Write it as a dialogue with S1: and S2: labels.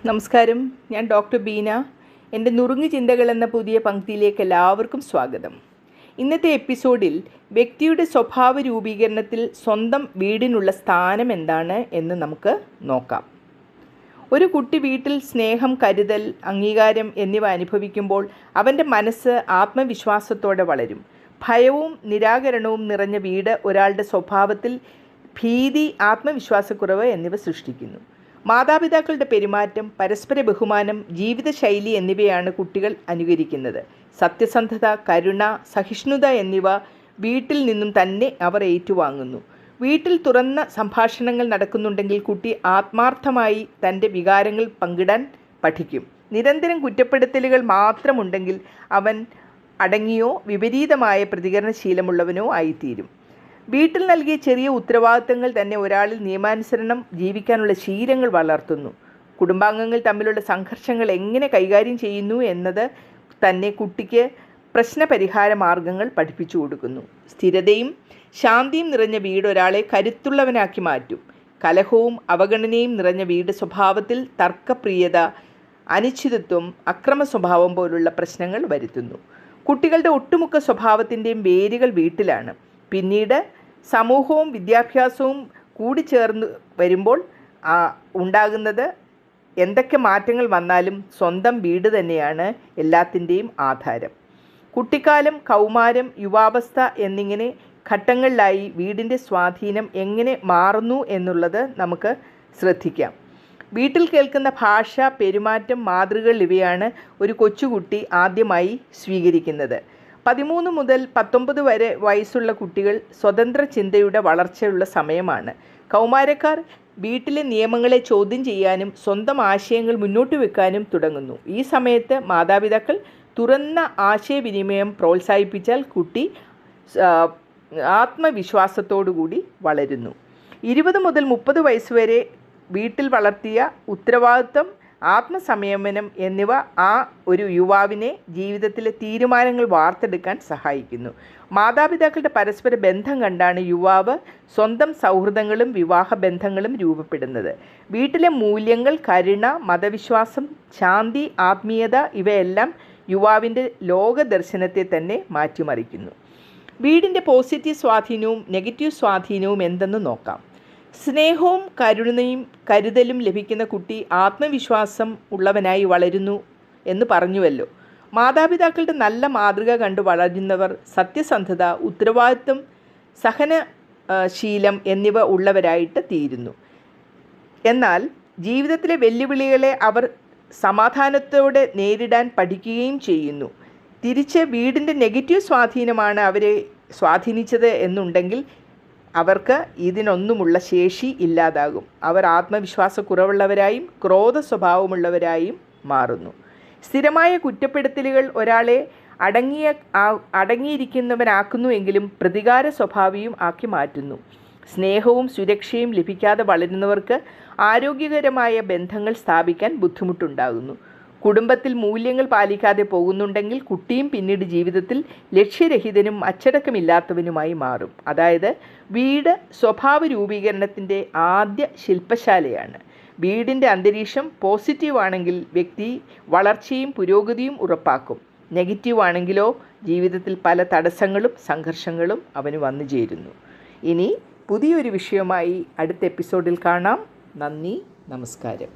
S1: നമസ്കാരം. ഞാൻ ഡോക്ടർ ബീന. എൻ്റെ നുറുങ്ങ് ചിന്തകൾ എന്ന പുതിയ പങ്ക്തിയിലേക്ക് എല്ലാവർക്കും സ്വാഗതം. ഇന്നത്തെ എപ്പിസോഡിൽ വ്യക്തിയുടെ സ്വഭാവ രൂപീകരണത്തിൽ സ്വന്തം വീടിനുള്ള സ്ഥാനം എന്താണ് എന്ന് നമുക്ക് നോക്കാം. ഒരു കുട്ടി വീട്ടിൽ സ്നേഹം, കരുതൽ, അംഗീകാരം എന്നിവ അനുഭവിക്കുമ്പോൾ അവൻ്റെ മനസ്സ് ആത്മവിശ്വാസത്തോടെ വളരും. ഭയവും നിരാകരണവും നിറഞ്ഞ വീട് ഒരാളുടെ സ്വഭാവത്തിൽ ഭീതി, ആത്മവിശ്വാസക്കുറവ് എന്നിവ സൃഷ്ടിക്കുന്നു. മാതാപിതാക്കളുടെ പെരുമാറ്റം, പരസ്പര ബഹുമാനം, ജീവിതശൈലി എന്നിവയാണ് കുട്ടികൾ അനുകരിക്കുന്നത്. സത്യസന്ധത, കരുണ, സഹിഷ്ണുത എന്നിവ വീട്ടിൽ നിന്നും തന്നെ അവർ ഏറ്റുവാങ്ങുന്നു. വീട്ടിൽ തുറന്ന സംഭാഷണങ്ങൾ നടക്കുന്നുണ്ടെങ്കിൽ കുട്ടി ആത്മാർത്ഥമായി തൻ്റെ വികാരങ്ങൾ പങ്കിടാൻ പഠിക്കും. നിരന്തരം കുറ്റപ്പെടുത്തലുകൾ മാത്രമുണ്ടെങ്കിൽ അവൻ അടങ്ങിയോ വിപരീതമായ പ്രതികരണശീലമുള്ളവനോ ആയിത്തീരും. വീട്ടിൽ നൽകിയ ചെറിയ ഉത്തരവാദിത്തങ്ങൾ തന്നെ ഒരാളിൽ നിയമാനുസരണം ജീവിക്കാനുള്ള ശീലങ്ങൾ വളർത്തുന്നു. കുടുംബാംഗങ്ങൾ തമ്മിലുള്ള സംഘർഷങ്ങൾ എങ്ങനെ കൈകാര്യം ചെയ്യുന്നു എന്നത് തന്നെ കുട്ടിക്ക് പ്രശ്നപരിഹാര മാർഗങ്ങൾ പഠിപ്പിച്ചു കൊടുക്കുന്നു. സ്ഥിരതയും ശാന്തിയും നിറഞ്ഞ വീട് ഒരാളെ കരുത്തുള്ളവനാക്കി മാറ്റും. കലഹവും അവഗണനയും നിറഞ്ഞ വീട് സ്വഭാവത്തിൽ തർക്കപ്രിയത, അനിശ്ചിതത്വം, അക്രമ സ്വഭാവം പോലുള്ള പ്രശ്നങ്ങൾ വരുത്തുന്നു. കുട്ടികളുടെ ഒട്ടുമുക്ക സ്വഭാവത്തിൻ്റെയും വേരുകൾ വീട്ടിലാണ്. പിന്നീട് സമൂഹവും വിദ്യാഭ്യാസവും കൂടിച്ചേർന്ന് വരുമ്പോൾ ഉണ്ടാകുന്നത് എന്തൊക്കെ മാറ്റങ്ങൾ വന്നാലും സ്വന്തം വീട് തന്നെയാണ് എല്ലാത്തിൻ്റെയും ആധാരം. കുട്ടിക്കാലം, കൗമാരം, യുവാവസ്ഥ എന്നിങ്ങനെ ഘട്ടങ്ങളിലായി വീടിൻ്റെ സ്വാധീനം എങ്ങനെ മാറുന്നു എന്നുള്ളത് നമുക്ക് ശ്രദ്ധിക്കാം. വീട്ടിൽ കേൾക്കുന്ന ഭാഷ, പെരുമാറ്റം, മാതൃകകൾ ഇവയാണ് ഒരു കൊച്ചുകുട്ടി ആദ്യമായി സ്വീകരിക്കുന്നത്. 13 മുതൽ 19 വരെ വയസ്സുള്ള കുട്ടികൾ സ്വതന്ത്ര ചിന്തയുടെ വളർച്ചയുള്ള സമയമാണ്. കൗമാരക്കാർ വീട്ടിലെ നിയമങ്ങളെ ചോദ്യം ചെയ്യാനും സ്വന്തം ആശയങ്ങൾ മുന്നോട്ട് വെക്കാനും തുടങ്ങുന്നു. ഈ സമയത്ത് മാതാപിതാക്കൾ തുറന്ന ആശയവിനിമയം പ്രോത്സാഹിപ്പിച്ചാൽ കുട്ടി ആത്മവിശ്വാസത്തോടുകൂടി വളരുന്നു. 20 മുതൽ 30 വയസ്സ് വരെ വീട്ടിൽ വളർത്തിയ ഉത്തരവാദിത്വം, ആത്മസംയമനം എന്നിവ ഒരു യുവാവിനെ ജീവിതത്തിലെ തീരുമാനങ്ങൾ വാർത്തെടുക്കാൻ സഹായിക്കുന്നു. മാതാപിതാക്കളുടെ പരസ്പര ബന്ധം കണ്ടാണ് യുവാവ് സ്വന്തം സൗഹൃദങ്ങളും വിവാഹ ബന്ധങ്ങളും രൂപപ്പെടുന്നത്. വീട്ടിലെ മൂല്യങ്ങൾ, കരുണ, മതവിശ്വാസം, ശാന്തി, ആത്മീയത ഇവയെല്ലാം യുവാവിൻ്റെ ലോകദർശനത്തെ തന്നെ മാറ്റിമറിക്കുന്നു. വീടിൻ്റെ പോസിറ്റീവ് സ്വാധീനവും നെഗറ്റീവ് സ്വാധീനവും എന്തെന്ന് നോക്കാം. സ്നേഹവും കരുണയും കരുതലും ലഭിക്കുന്ന കുട്ടി ആത്മവിശ്വാസം ഉള്ളവനായി വളരുന്നു എന്ന് പറഞ്ഞുവല്ലോ. മാതാപിതാക്കളുടെ നല്ല മാതൃക കണ്ടു വളരുന്നവർ സത്യസന്ധത, ഉത്തരവാദിത്വം, സഹനശീലം എന്നിവ ഉള്ളവരായിട്ട് തീരുന്നു. എന്നാൽ ജീവിതത്തിലെ വെല്ലുവിളികളെ അവർ സമാധാനത്തോടെ നേരിടാൻ പഠിക്കുകയും ചെയ്യുന്നു. തിരിച്ച് വീടിൻ്റെ നെഗറ്റീവ് സ്വാധീനമാണ് അവരെ സ്വാധീനിച്ചത് എന്നുണ്ടെങ്കിൽ അവർക്ക് ഇതിനൊന്നുമുള്ള ശേഷി ഇല്ലാതാകും. അവർ ആത്മവിശ്വാസക്കുറവുള്ളവരായും ക്രോധ സ്വഭാവമുള്ളവരായും മാറുന്നു. സ്ഥിരമായ കുറ്റപ്പെടുത്തലുകൾ ഒരാളെ അടങ്ങിയിരിക്കുന്നവനാക്കുന്നുവെങ്കിലും പ്രതികാര സ്വഭാവിയും ആക്കി മാറ്റുന്നു. സ്നേഹവും സുരക്ഷയും ലഭിക്കാതെ വളരുന്നവർക്ക് ആരോഗ്യകരമായ ബന്ധങ്ങൾ സ്ഥാപിക്കാൻ ബുദ്ധിമുട്ടുണ്ടാകുന്നു. കുടുംബത്തിൽ മൂല്യങ്ങൾ പാലിക്കാതെ പോകുന്നുണ്ടെങ്കിൽ കുട്ടിയും പിന്നീട് ജീവിതത്തിൽ ലക്ഷ്യരഹിതനും അച്ചടക്കമില്ലാത്തവനുമായി മാറും. അതായത് വീട് സ്വഭാവ രൂപീകരണത്തിൻ്റെ ആദ്യ ശില്പശാലയാണ്. വീടിൻ്റെ അന്തരീക്ഷം പോസിറ്റീവ് ആണെങ്കിൽ വ്യക്തി വളർച്ചയും പുരോഗതിയും ഉറപ്പാക്കും. നെഗറ്റീവ് ആണെങ്കിലോ ജീവിതത്തിൽ പല തടസ്സങ്ങളും സംഘർഷങ്ങളും അവന് വന്നു ചേരുന്നു. ഇനി പുതിയൊരു വിഷയവുമായി അടുത്ത എപ്പിസോഡിൽ കാണാം. നന്ദി, നമസ്കാരം.